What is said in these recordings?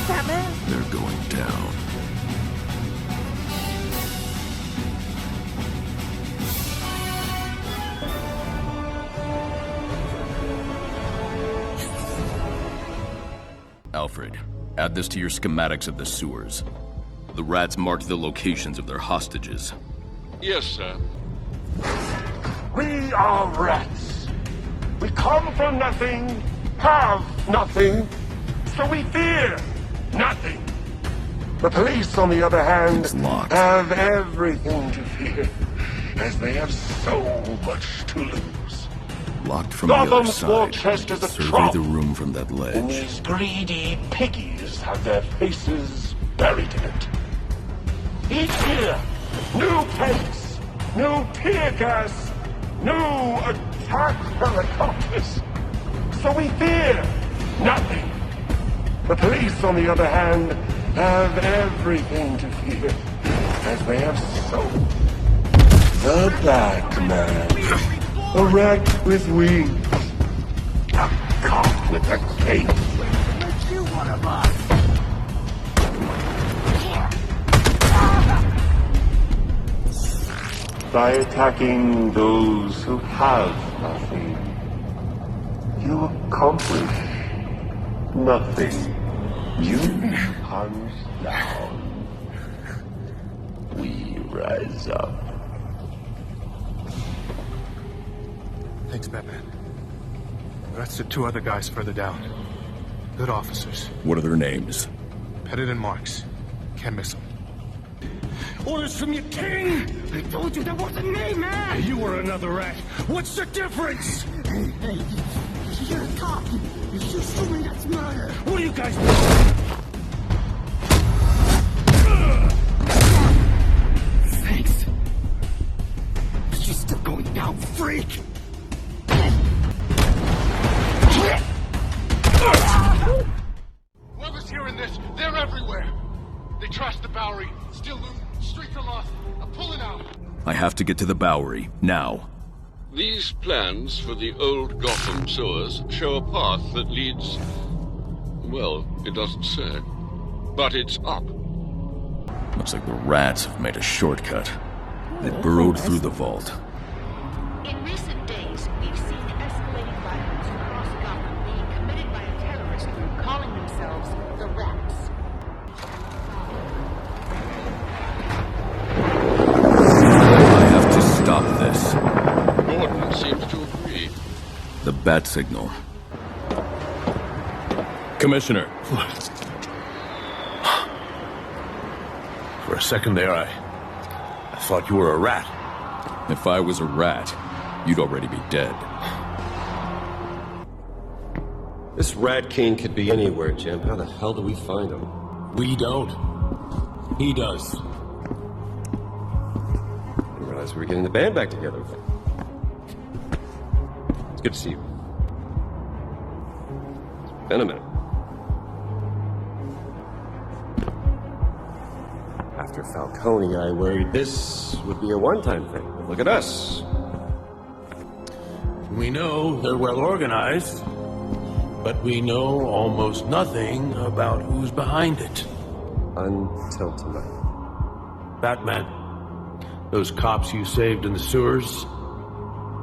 right, Batman? They're going down. Alfred, add this to your schematics of the sewers. The rats marked the locations of their hostages. Yes, sir. We are rats. We come from nothing, have nothing, so we fear nothing. The police, on the other hand, have everything to fear, as they have so much to lose. Locked from the other side. Chest is a Survey trough, the room from that and ledge. these greedy piggies have their faces buried in it. Each year, new tanks, new tear gas, new attack helicopters. So we fear nothing. The police, on the other hand, have everything to fear, as they have so. The Batman. A rat with wings. A cop with a cape. Make you one of us! By attacking those who have nothing, you accomplish nothing. You punch down. We rise up. Thanks, Batman. That's the two other guys further down. Good officers. What are their names? Pettit and Marks. Can't miss them. Orders from your king! I told you there was a name, man! You were another rat. What's the difference? Hey, you're a cop. You're assuming that's murder. What are you guys... Thanks. She's still going down, freak! Whoever's hearing this, they're everywhere. They trashed the Bowery. Still looting. Streets are lost. I'm pulling out. I have to get to the Bowery, now. These plans for the old Gotham sewers show a path that leads... well, it doesn't say. But it's up. Looks like the rats have made a shortcut. They burrowed through the vault. In recent days, we've seen escalating violence across Gotham being committed by a terrorist group calling themselves the Rats. I have to stop this. Gordon seems to agree. The bat signal. Commissioner. For a second there, I thought you were a rat. If I was a rat, you'd already be dead. This Rat King could be anywhere, Jim. How the hell do we find him? We don't. He does. I didn't realize we were getting the band back together. It's good to see you. It's been a minute. After Falcone, I worried this would be a one-time thing. But look at us. We know they're well organized, but we know almost nothing about who's behind it. Until tonight. Batman, those cops you saved in the sewers,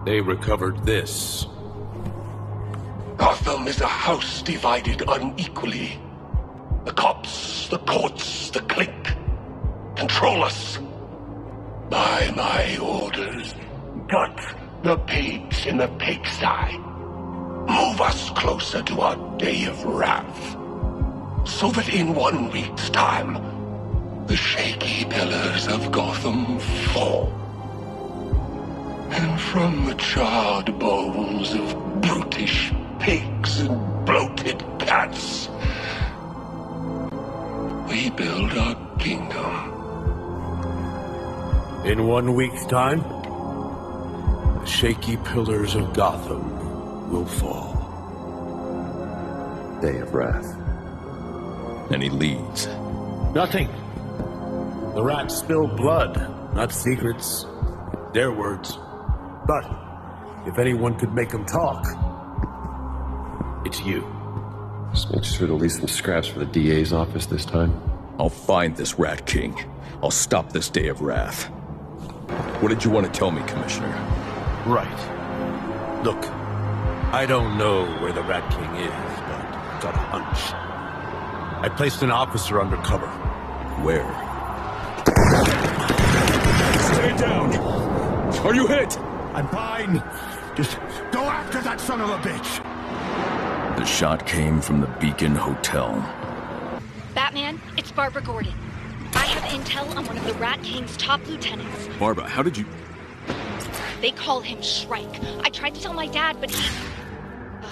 they recovered this. Gotham is a house divided unequally. The cops, the courts, the clique control us. By my orders, gut the pigs in the pigsty. Move us closer to our day of wrath, so that in 1 week's time, the shaky pillars of Gotham fall. And from the charred bones of brutish pigs and bloated cats, we build our kingdom. In 1 week's time, the shaky pillars of Gotham will fall. Day of wrath. And he leads. Nothing. The rats spill blood, not secrets. Their words. But if anyone could make them talk, it's you. Just make sure to leave some scraps for the DA's office this time. I'll find this Rat King. I'll stop this day of wrath. What did you want to tell me, Commissioner? Right. Look, I don't know where the Rat King is, but I've got a hunch. I placed an officer undercover. Where? Stay down! Are you hit? I'm fine. Just go after that son of a bitch. The shot came from the Beacon Hotel. Batman, it's Barbara Gordon. I have intel on one of the Rat King's top lieutenants. Barbara, how did you... They call him Shrike. I tried to tell my dad, but he...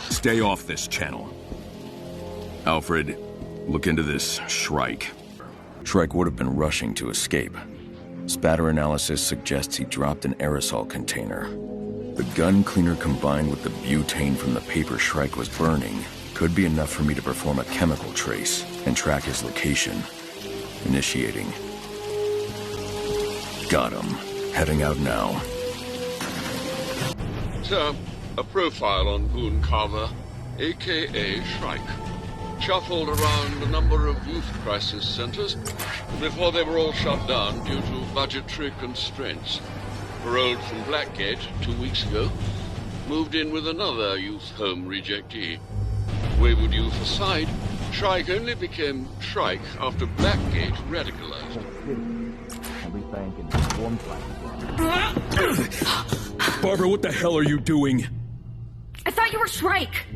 Stay off this channel. Alfred, look into this Shrike. Shrike would have been rushing to escape. Spatter analysis suggests he dropped an aerosol container. The gun cleaner combined with the butane from the paper Shrike was burning could be enough for me to perform a chemical trace and track his location. Initiating. Got him. Heading out now. Sir, a profile on Boone Carver, a.k.a. Shrike. Shuffled around a number of youth crisis centers before they were all shut down due to budgetary constraints. Paroled from Blackgate 2 weeks ago, moved in with another youth home rejectee. Wayward youth aside, Shrike only became Shrike after Blackgate radicalized. Barbara, what the hell are you doing? I thought you were Shrike!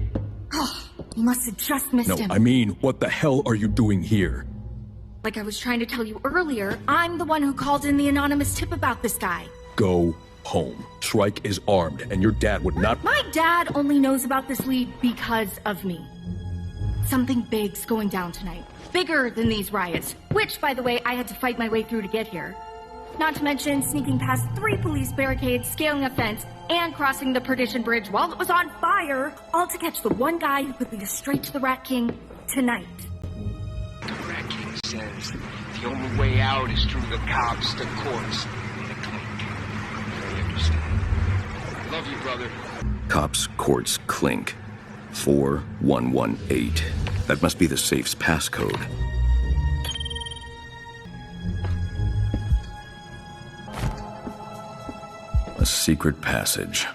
Oh, you must have just missed him. No, I mean, what the hell are you doing here? Like I was trying to tell you earlier, I'm the one who called in the anonymous tip about this guy. Go home. Shrike is armed, and your dad would not... My dad only knows about this lead because of me. Something big's going down tonight. Bigger than these riots, which, by the way, I had to fight my way through to get here. Not to mention sneaking past 3 police barricades, scaling a fence, and crossing the Perdition Bridge while it was on fire, all to catch the one guy who could lead us straight to the Rat King tonight. The Rat King says the only way out is through the cops, the courts, and the clink. I understand. Love you, brother. Cops, courts, clink. 4118. That must be the safe's passcode. A secret passage.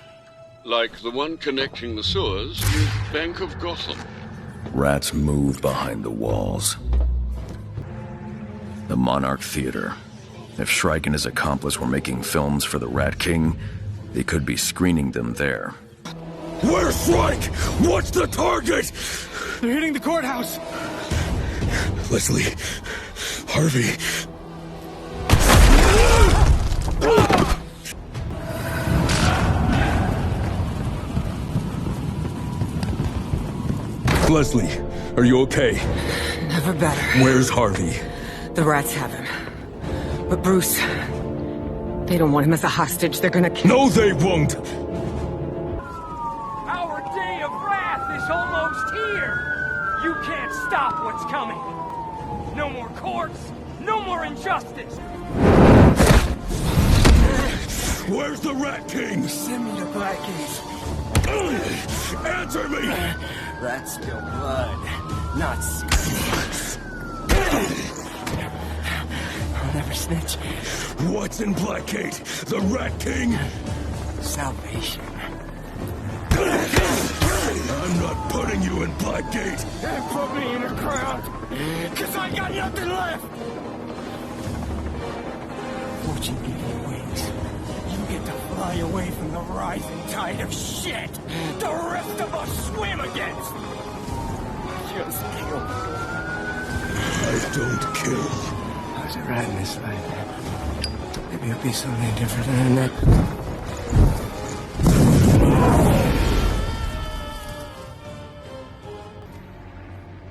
Like the one connecting the sewers with Bank of Gotham. Rats move behind the walls. The Monarch Theater. If Shrike and his accomplice were making films for the Rat King, they could be screening them there. Where's Shrike? What's the target? They're hitting the courthouse. Leslie. Harvey. Leslie, are you okay? Never better. Where's Harvey? The rats have him. But Bruce, they don't want him as a hostage. They're gonna kill him. No, they won't! Our day of wrath is almost here! You can't stop what's coming! No more courts, no more injustice! Where's the Rat King? Send me to Blackgate. Answer me! Rats spill blood, not secrets. I'll never snitch. What's in Blackgate? The Rat King? Salvation. I'm not putting you in Blackgate. And put me in the ground, 'cause I got nothing left. Fortune gave you wings. You get to fly away from the rising tide of shit the rest of us swim against. Just kill. I don't kill. I was a rat in this life. Maybe I'll be something different than that.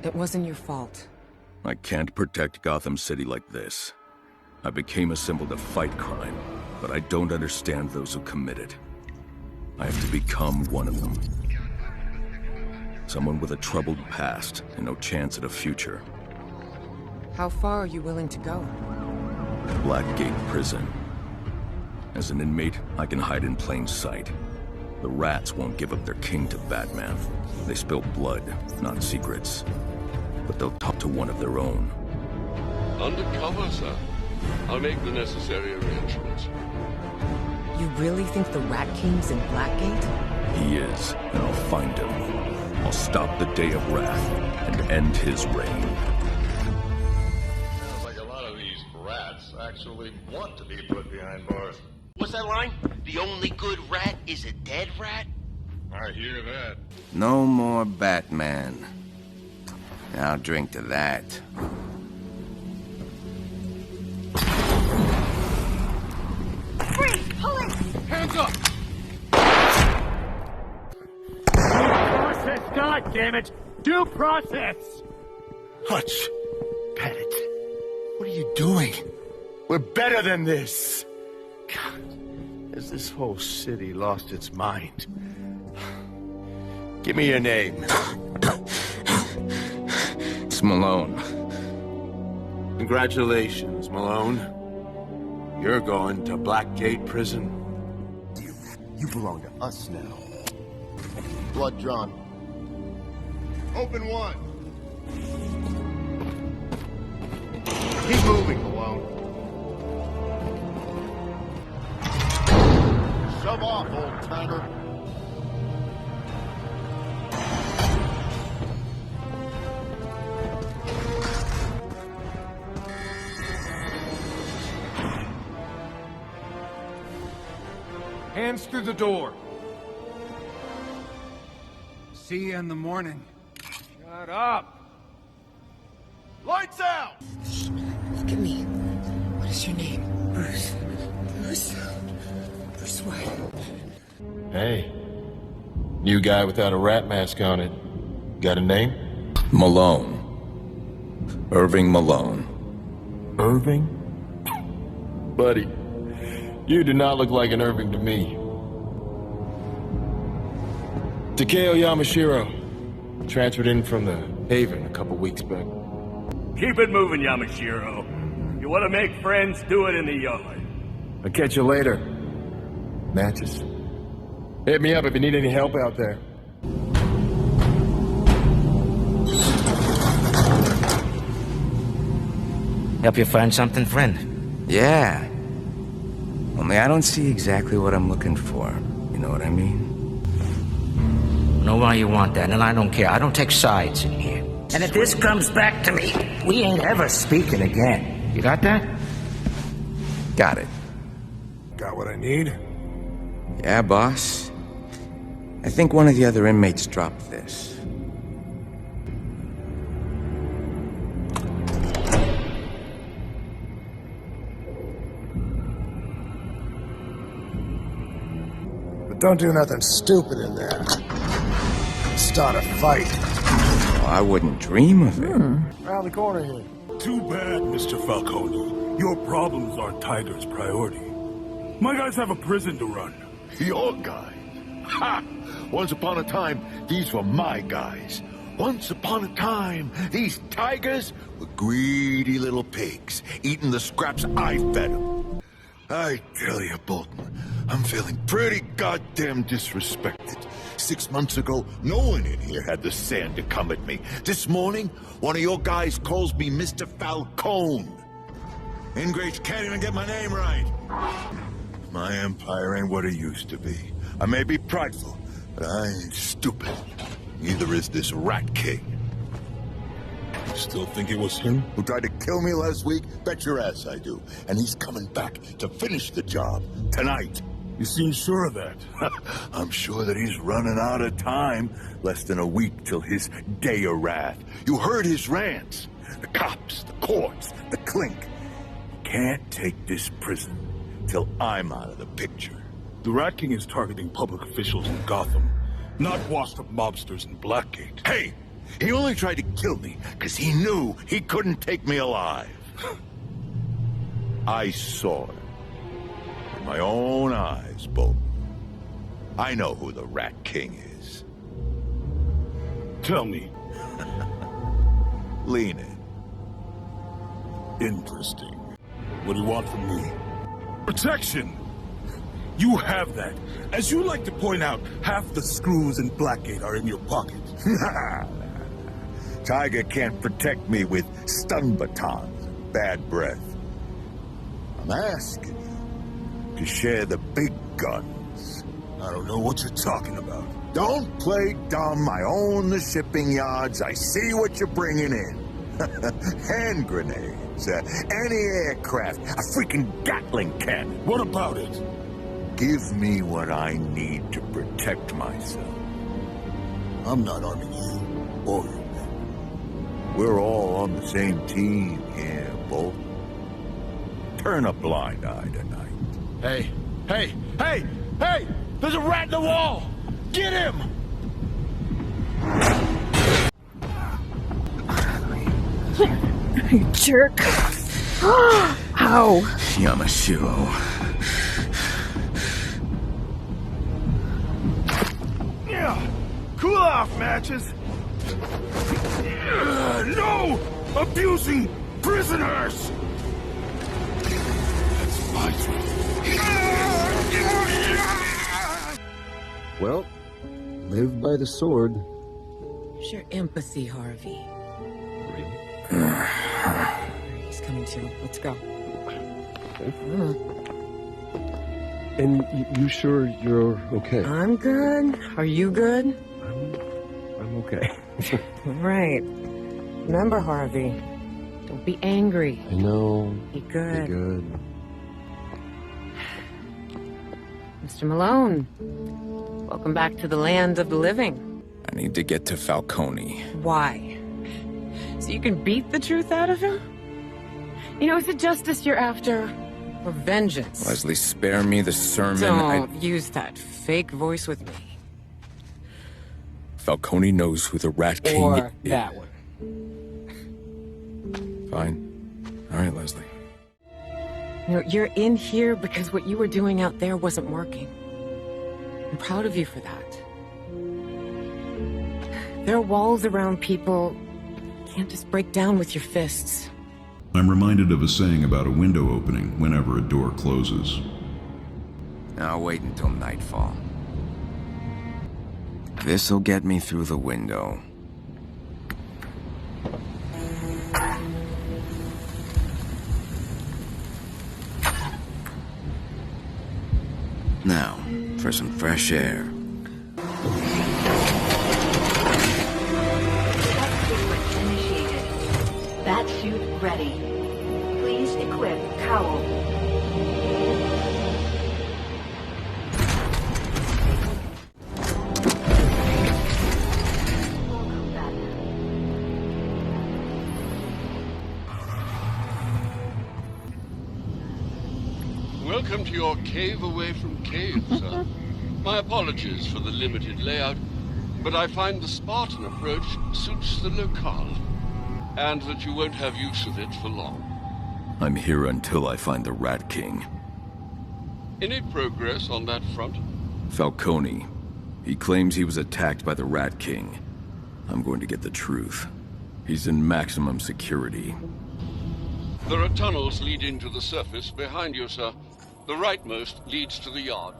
It wasn't your fault. I can't protect Gotham City like this. I became a symbol to fight crime, but I don't understand those who commit it. I have to become one of them. Someone with a troubled past and no chance at a future. How far are you willing to go? Blackgate Prison. As an inmate, I can hide in plain sight. The rats won't give up their king to Batman. They spill blood, not secrets. But they'll talk to one of their own. Undercover, sir. I'll make the necessary arrangements. You really think the Rat King's in Blackgate? He is, and I'll find him. I'll stop the Day of Wrath and end his reign. Sounds like a lot of these rats actually want to be put behind bars. What's that line? The only good rat is a dead rat? I hear that. No more Batman. I'll drink to that. Freeze! Police! Hands up! Due process, God damn it! Due process! Hutch. Pettit. What are you doing? We're better than this. God, has this whole city lost its mind? Give me your name. It's Malone. Congratulations, Malone. You're going to Blackgate Prison. You belong to us now. Blood drawn. Open one. Keep moving, Malone. Shove off, old-timer. Hands through the door. See you in the morning. Shut up! Lights out! Look at me. What is your name? Bruce. Bruce? Bruce what? Hey. New guy without a rat mask on it. Got a name? Malone. Irving Malone. Irving? Buddy, you do not look like an Irving to me. Takeo Yamashiro. Transferred in from the Haven a couple weeks back. Keep it moving, Yamashiro. You want to make friends, do it in the yard. I'll catch you later. Matches. Hit me up if you need any help out there. Help you find something, friend? Yeah. Only I don't see exactly what I'm looking for. You know what I mean? Know why you want that, and I don't care. I don't take sides in here. And if this comes back to me, we ain't ever speaking again. You got that? Got it. Got what I need? Yeah, boss. I think one of the other inmates dropped this. But don't do nothing stupid in there. Start a fight. Oh, I wouldn't dream of it. Around the corner here. Too bad, Mr. Falcone. Your problems are Tiger's priority. My guys have a prison to run. Your guys? Ha! Once upon a time, these were my guys. Once upon a time, these tigers were greedy little pigs, eating the scraps I fed them. I tell you, Bolton, I'm feeling pretty goddamn disrespected. 6 months ago, no one in here had the sand to come at me. This morning, one of your guys calls me Mr. Falcone. Ingrates can't even get my name right. My empire ain't what it used to be. I may be prideful, but I ain't stupid. Neither is this Rat King. Still think it was him? Who tried to kill me last week? Bet your ass I do. And he's coming back to finish the job tonight. You seem sure of that? I'm sure that he's running out of time. Less than a week till his day of wrath. You heard his rants. The cops, the courts, the clink. Can't take this prison till I'm out of the picture. The Rat King is targeting public officials in Gotham, not washed-up mobsters in Blackgate. Hey! He only tried to kill me because he knew he couldn't take me alive. I saw it. With my own eyes, Bolton. I know who the Rat King is. Tell me. Lean in. Interesting. What do you want from me? Protection! You have that. As you like to point out, half the screws in Blackgate are in your pocket. Tiger can't protect me with stun batons and bad breath. I'm asking you to share the big guns. I don't know what you're talking about. Don't play dumb. I own the shipping yards. I see what you're bringing in. Hand grenades, anti-aircraft, a freaking Gatling cannon. What about it? Give me what I need to protect myself. I'm not arming you or your men. We're all on the same team here, Bull. Turn a blind eye tonight. Hey, hey, hey, hey! There's a rat in the wall! Get him! You jerk. Ow. Yamashiro. Yeah, cool off, matches. No! Abusing prisoners! That's my Well, live by the sword. Use your empathy, Harvey. He's coming to. Let's go. And you sure you're okay? I'm good. Are you good? I'm okay. All right. Remember, Harvey, don't be angry. I know. Be good. Be good. Mr. Malone, welcome back to the land of the living. I need to get to Falcone. Why? So you can beat the truth out of him? You know, is it justice you're after? Or vengeance? Leslie, spare me the sermon. Don't use that fake voice with me. Falcone knows who the Rat King Or is. that one. Fine. All right, Leslie. You know, you're in here because what you were doing out there wasn't working. I'm proud of you for that. There are walls around people you can't just break down with your fists. I'm reminded of a saying about a window opening whenever a door closes. I'll wait until nightfall. This'll get me through the window. Now, for some fresh air. Initiated. Bat suit ready. Please equip cowl. Welcome to your cave away from cave, sir. My apologies for the limited layout, but I find the Spartan approach suits the locale, and that you won't have use of it for long. I'm here until I find the Rat King. Any progress on that front? Falcone. He claims he was attacked by the Rat King. I'm going to get the truth. He's in maximum security. There are tunnels leading to the surface behind you, sir. The rightmost leads to the yard.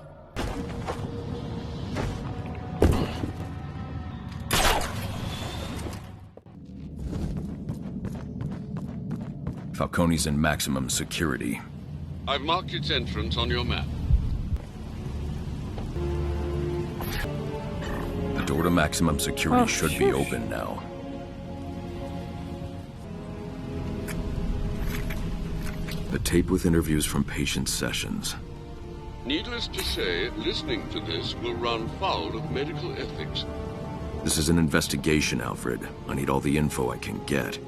Falcone's in maximum security. I've marked its entrance on your map. The door to maximum security should be open now. A tape with interviews from patient sessions. Needless to say, listening to this will run foul of medical ethics. This is an investigation, Alfred. I need all the info I can get.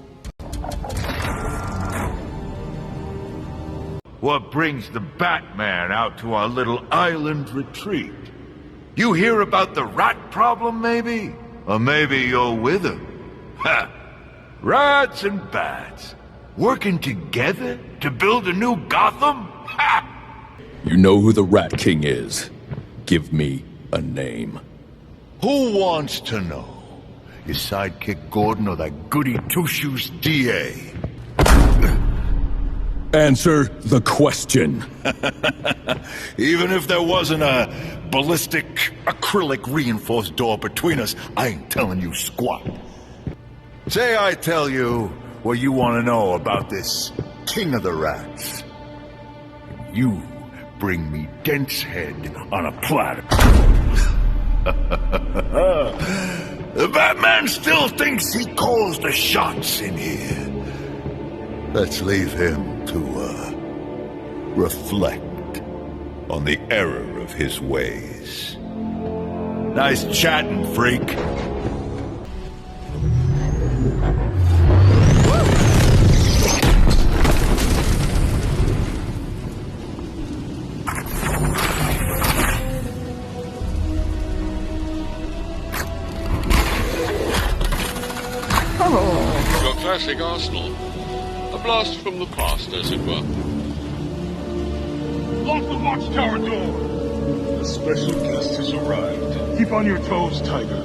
What brings the Batman out to our little island retreat? You hear about the rat problem, maybe? Or maybe you're with him. Ha! Rats and bats. Working together to build a new Gotham? Ha! You know who the Rat King is. Give me a name. Who wants to know? Your sidekick Gordon or that goody two-shoes DA? Answer the question. Even if there wasn't a ballistic acrylic reinforced door between us, I ain't telling you squat. Say I tell you what you want to know about this king of the rats. You bring me Dent's head on a platter. The Batman still thinks he calls the shots in here. Let's leave him to, reflect on the error of his ways. Nice chatting, freak. Your classic arsenal. A blast from the past, as it were. Lock the watchtower door! The special guest has arrived. Keep on your toes, Tiger.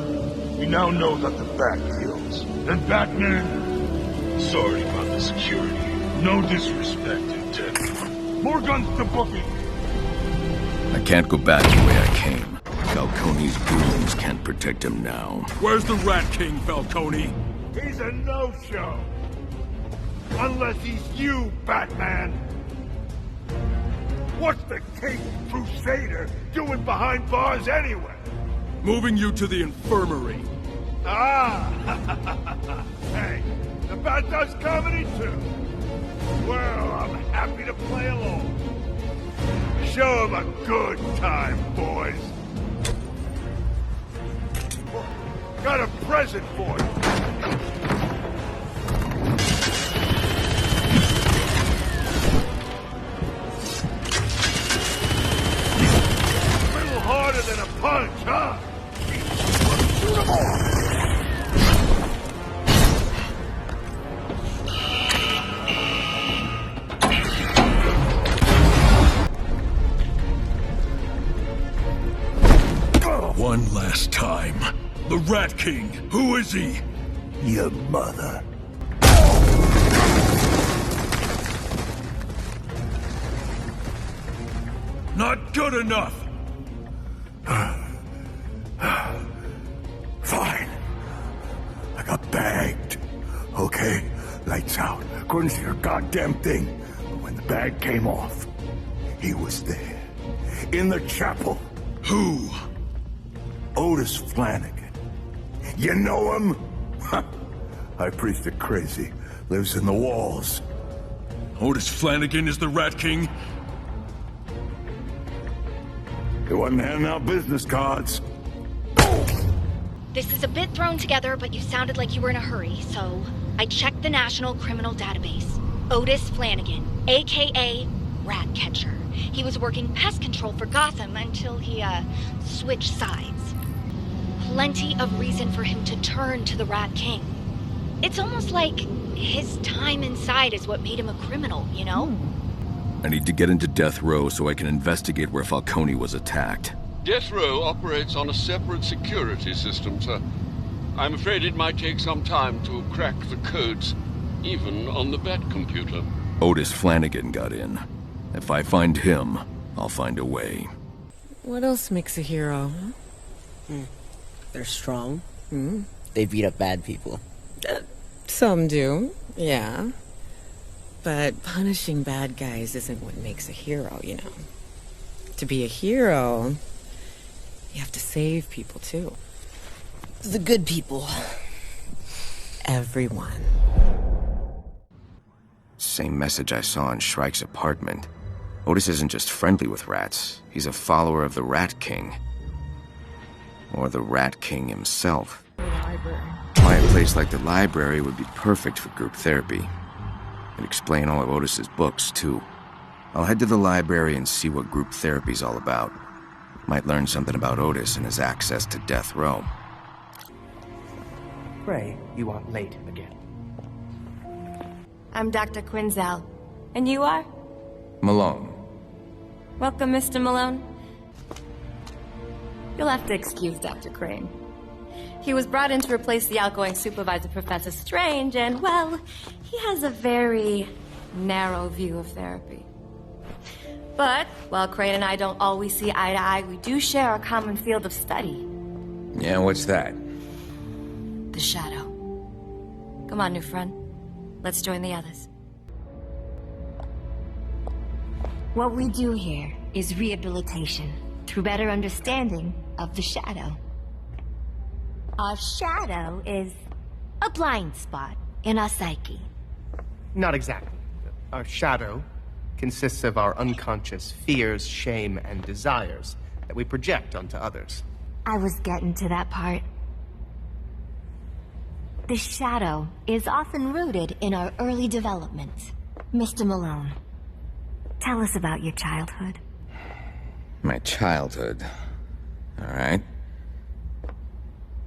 We now know that the Bat kills. And Batman... Sorry about the security. No disrespect intended. More guns to booking! I can't go back the way I came. Falcone's goons can't protect him now. Where's the Rat King, Falcone? He's a no-show. Unless he's you, Batman. What's the King Crusader doing behind bars anyway? Moving you to the infirmary. Ah! Hey, the Bat does comedy too. Well, I'm happy to play along. Show him a good time, boys. Got a present for you. A little harder than a punch, huh? Shoot 'em all! One last time. The Rat King. Who is he? Your mother. Not good enough. Fine. I got bagged. Okay? Lights out. Couldn't see a goddamn thing. But when the bag came off, he was there. In the chapel. Who? Otis Flanagan. You know him? High priest of crazy. Lives in the walls. Otis Flanagan is the Rat King? He wasn't handing out business cards. This is a bit thrown together, but you sounded like you were in a hurry, so I checked the National Criminal Database. Otis Flanagan, a.k.a. Ratcatcher. He was working pest control for Gotham until he, switched sides. Plenty of reason for him to turn to the Rat King. It's almost like his time inside is what made him a criminal, you know? I need to get into Death Row so I can investigate where Falcone was attacked. Death Row operates on a separate security system, sir. I'm afraid it might take some time to crack the codes, even on the Bat computer. Otis Flanagan got in. If I find him, I'll find a way. What else makes a hero, huh? They're strong. Hmm? They beat up bad people. Some do, yeah. But punishing bad guys isn't what makes a hero, you know. To be a hero, you have to save people, too. The good people. Everyone. Same message I saw in Shrike's apartment. Otis isn't just friendly with rats. He's a follower of the Rat King. Or the Rat King himself. Why a place like the library would be perfect for group therapy. And explain all of Otis's books, too. I'll head to the library and see what group therapy's all about. Might learn something about Otis and his access to Death Row. Ray, you are late again. I'm Dr. Quinzel. And you are? Malone. Welcome, Mr. Malone. You'll have to excuse Dr. Crane. He was brought in to replace the outgoing supervisor, Professor Strange, and, well, he has a very narrow view of therapy. But while Crane and I don't always see eye to eye, we do share a common field of study. Yeah, what's that? The Shadow. Come on, new friend. Let's join the others. What we do here is rehabilitation through better understanding of the Shadow. Our shadow is a blind spot in our psyche. Not exactly. Our shadow consists of our unconscious fears, shame, and desires that we project onto others. I was getting to that part. The Shadow is often rooted in our early development. Mr. Malone, tell us about your childhood. My childhood. All right.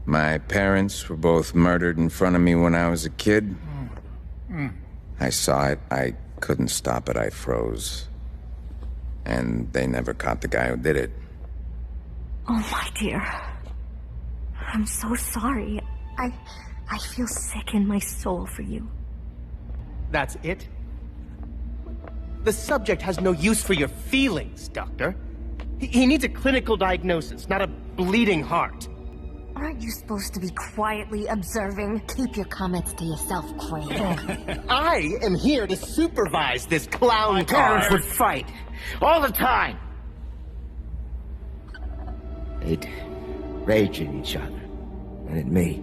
My parents were both murdered in front of me when I was a kid. I saw it. I couldn't stop it. I froze. And they never caught the guy who did it. Oh, my dear. I'm so sorry. I feel sick in my soul for you. That's it? The subject has no use for your feelings, Doctor. He needs a clinical diagnosis, not a bleeding heart. Aren't you supposed to be quietly observing? Keep your comments to yourself, Crane. I am here to supervise this clown My car. parents would fight. All the time. They'd rage at each other. And at me.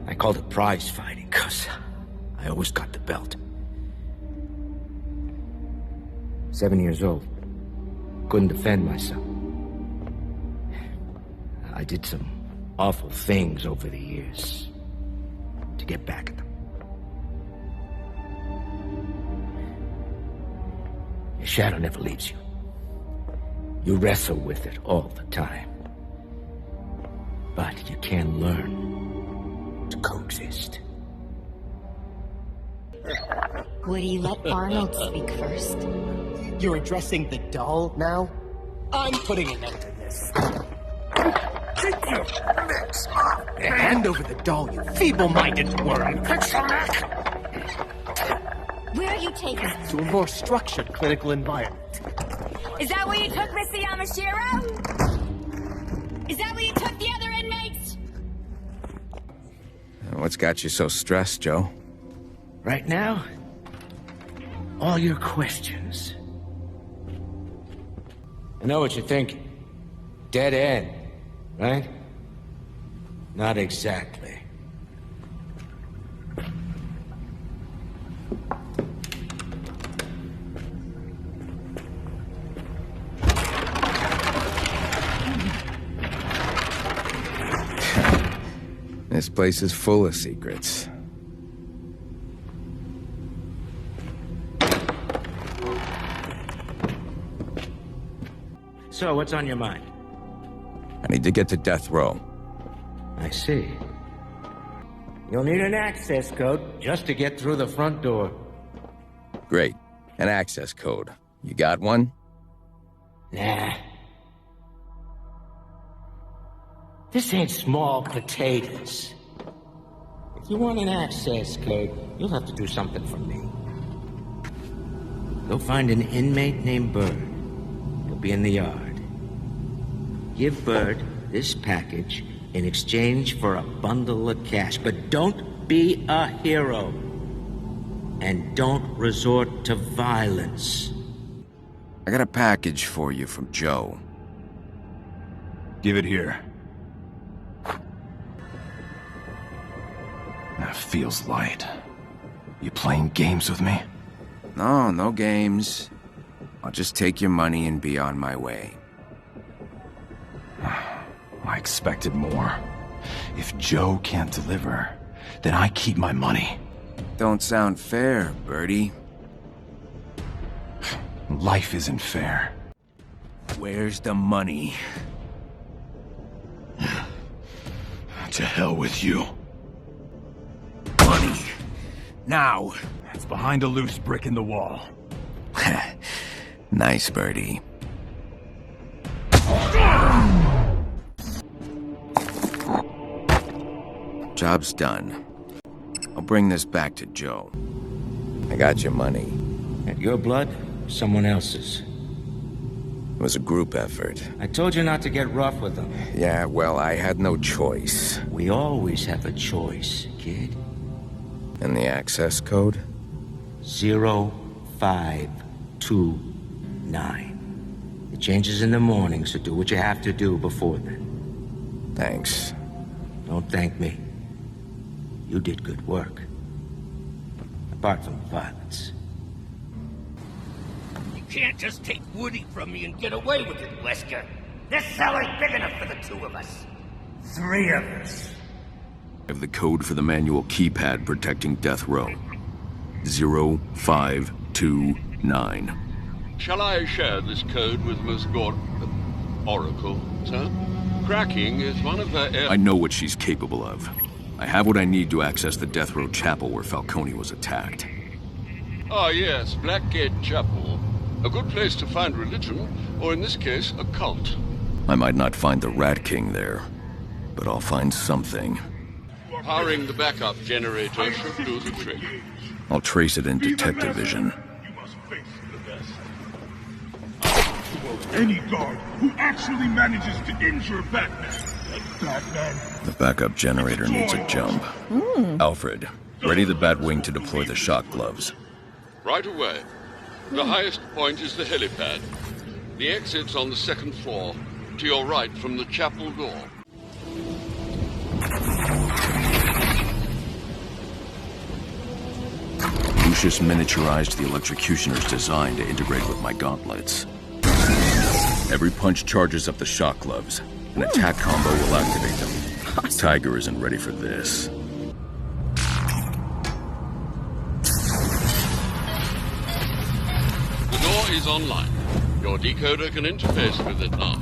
I called it prize fighting, because I always got the belt. 7 years old. Couldn't defend myself. I did some awful things over the years to get back at them. Your shadow never leaves you. You wrestle with it all the time. But you can learn to coexist. Would you let Arnold speak first? You're addressing the doll now? I'm putting an end to this. Get your mix up! Hand over the doll, you feeble-minded worm! Fix your neck! Where are you taking us? To a more structured clinical environment. Is that where you took Mr. Yamashiro? Is that where you took the other inmates? What's got you so stressed, Joe? Right now, all your questions. I know what you're thinking. Dead end, right? Not exactly. This place is full of secrets. So, what's on your mind? I need to get to death row. I see. You'll need an access code just to get through the front door. Great. An access code. You got one? Nah. This ain't small potatoes. If you want an access code, you'll have to do something for me. Go find an inmate named Bird. He'll be in the yard. Give Bird this package in exchange for a bundle of cash. But don't be a hero. And don't resort to violence. I got a package for you from Joe. Give it here. That feels light. You playing games with me? No, no games. I'll just take your money and be on my way. I expected more. If Joe can't deliver, then I keep my money. Don't sound fair, Birdie. Life isn't fair. Where's the money? To hell with you. Money. Now. It's behind a loose brick in the wall. Nice, Birdie. Job's done. I'll bring this back to Joe. I got your money. And your blood Someone else's. It was a group effort. I told you not to get rough with them. Yeah, well, I had no choice. We always have a choice, kid. And the access code? 0529. It changes in the morning, so do what you have to do before then. Thanks. Don't thank me. You did good work. Apart from the violence. You can't just take Woody from me and get away with it, Wesker. This cell ain't big enough for the two of us. 3 of us. I have the code for the manual keypad protecting Death Row. 0529. Shall I share this code with Miss Oracle, sir? Cracking is one of her I know what she's capable of. I have what I need to access the Death Row Chapel where Falcone was attacked. Ah, yes, Blackgate Chapel. A good place to find religion, or in this case, a cult. I might not find the Rat King there, but I'll find something. Powering the backup generator should do the trick. I'll trace it in detective vision. Any guard who actually manages to injure Batman. Batman. The backup generator needs a jump. Alfred, ready the Batwing to deploy the shock gloves. Right away. The highest point is the helipad. The exit's on the 2nd floor, to your right from the chapel door. Lucius miniaturized the electrocutioner's design to integrate with my gauntlets. Every punch charges up the shock gloves. An attack combo will activate them. Tiger isn't ready for this. The door is online. Your decoder can interface with it now.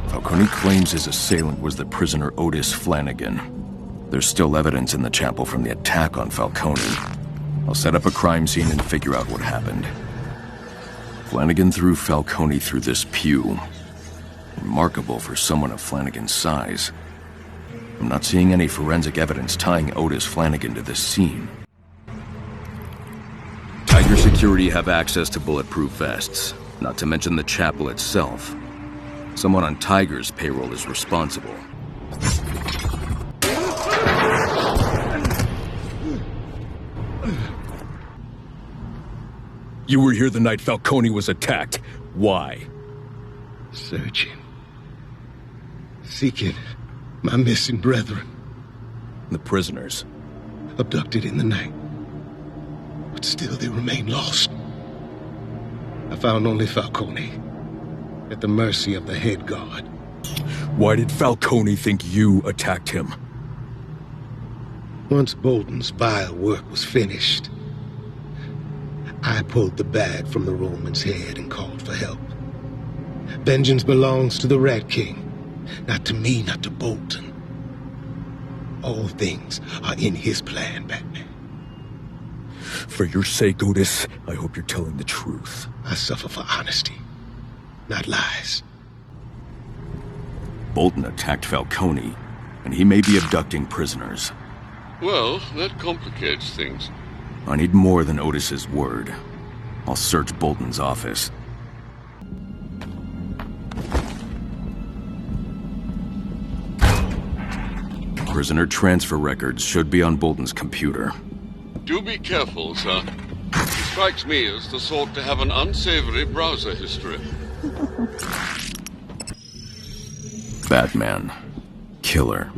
Falcone claims his assailant was the prisoner Otis Flanagan. There's still evidence in the chapel from the attack on Falcone. I'll set up a crime scene and figure out what happened. Flanagan threw Falcone through this pew. Remarkable for someone of Flanagan's size. I'm not seeing any forensic evidence tying Otis Flanagan to this scene. Tiger Security have access to bulletproof vests, not to mention the chapel itself. Someone on Tiger's payroll is responsible. You were here the night Falcone was attacked. Why? Searching. Seeking my missing brethren. The prisoners. Abducted in the night. But still they remain lost. I found only Falcone. At the mercy of the head guard. Why did Falcone think you attacked him? Once Bolton's vile work was finished, I pulled the bag from the Roman's head and called for help. Vengeance belongs to the Rat King. Not to me, not to Bolton. All things are in his plan, Batman. For your sake, Otis, I hope you're telling the truth. I suffer for honesty, not lies. Bolton attacked Falcone, and he may be abducting prisoners. Well, that complicates things. I need more than Otis's word. I'll search Bolton's office. Prisoner transfer records should be on Bolton's computer. Do be careful, sir. He strikes me as the sort to have an unsavory browser history. Batman. Killer.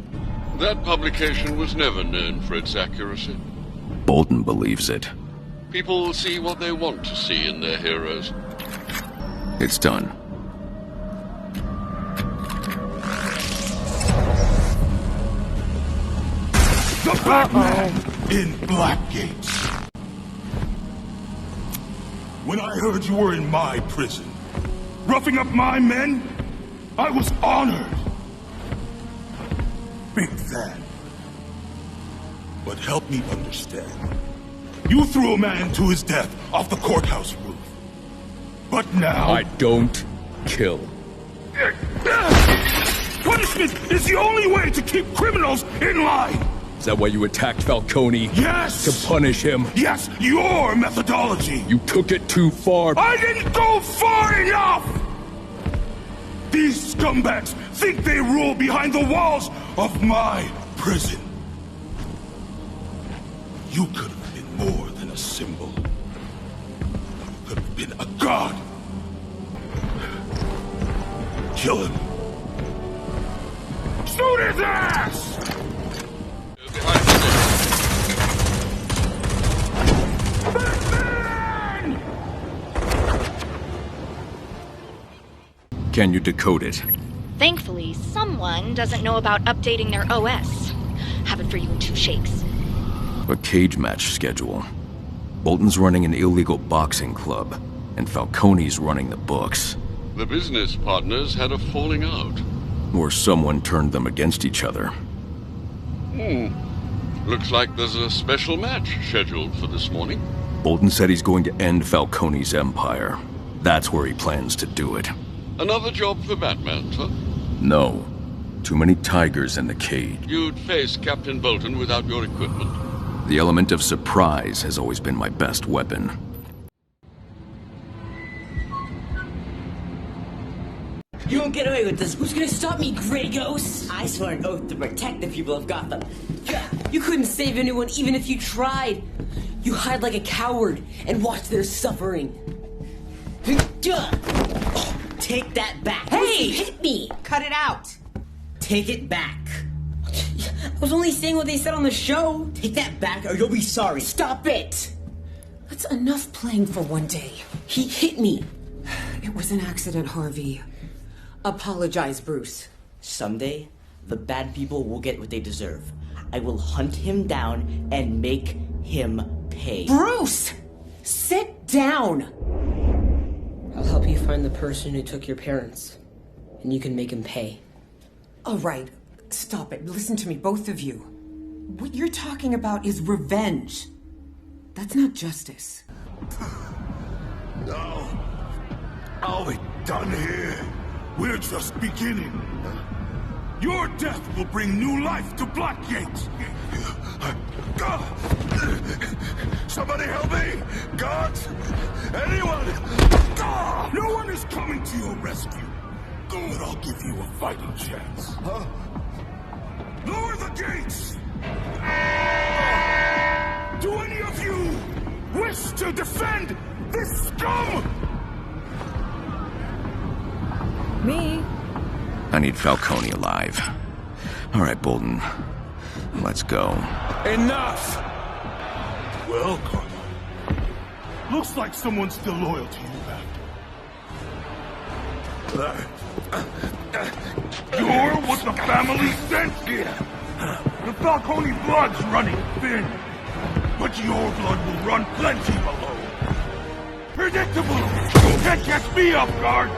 That publication was never known for its accuracy. Bolton believes it. People see what they want to see in their heroes. It's done. The Batman in Blackgate. When I heard you were in my prison, roughing up my men, I was honored. Big fan. But help me understand. You threw a man to his death off the courthouse roof. But now... I don't kill. Punishment is the only way to keep criminals in line! Is that why you attacked Falcone? Yes! To punish him? Yes, your methodology! You took it too far. I didn't go far enough! These scumbags think they rule behind the walls of my prison. You could have been more than a symbol. You could have been a god. Kill him. Shoot his ass! Can you decode it? Thankfully, someone doesn't know about updating their OS. Have it for you in 2 shakes. A cage match schedule. Bolton's running an illegal boxing club, and Falcone's running the books. The business partners had a falling out. Or someone turned them against each other. Looks like there's a special match scheduled for this morning. Bolton said he's going to end Falcone's empire. That's where he plans to do it. Another job for Batman, sir? No. Too many tigers in the cage. You'd face Captain Bolton without your equipment. The element of surprise has always been my best weapon. You won't get away with this. Who's gonna stop me, Grey Ghost? I swear an oath to protect the people of Gotham. You couldn't save anyone even if you tried. You hide like a coward and watch their suffering. Take that back. Hey! You hit me! Cut it out! Take it back. I was only saying what they said on the show. Take that back or you'll be sorry. Stop it! That's enough playing for one day. He hit me. It was an accident, Harvey. Apologize, Bruce. Someday, the bad people will get what they deserve. I will hunt him down and make him pay. Bruce! Sit down! I'll help you find the person who took your parents, and you can make him pay. All right, stop it. Listen to me, both of you. What you're talking about is revenge. That's not justice. No. Are we done here? We're just beginning. Your death will bring new life to Blackgate. Somebody help me! Guards! Anyone! No one is coming to your rescue. But I'll give you a fighting chance. Lower the gates! Do any of you wish to defend this scum? Me? I need Falcone alive. All right, Bolton. Let's go. Enough! Well, Carmine, looks like someone's still loyal to you, Bat. You're what the family sent here. The Falcone blood's running thin, but your blood will run plenty below. Predictable! You can't catch me off guard!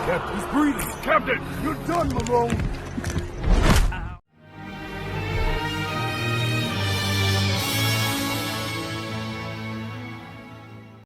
Captain's breathing! Captain, you're done, Malone!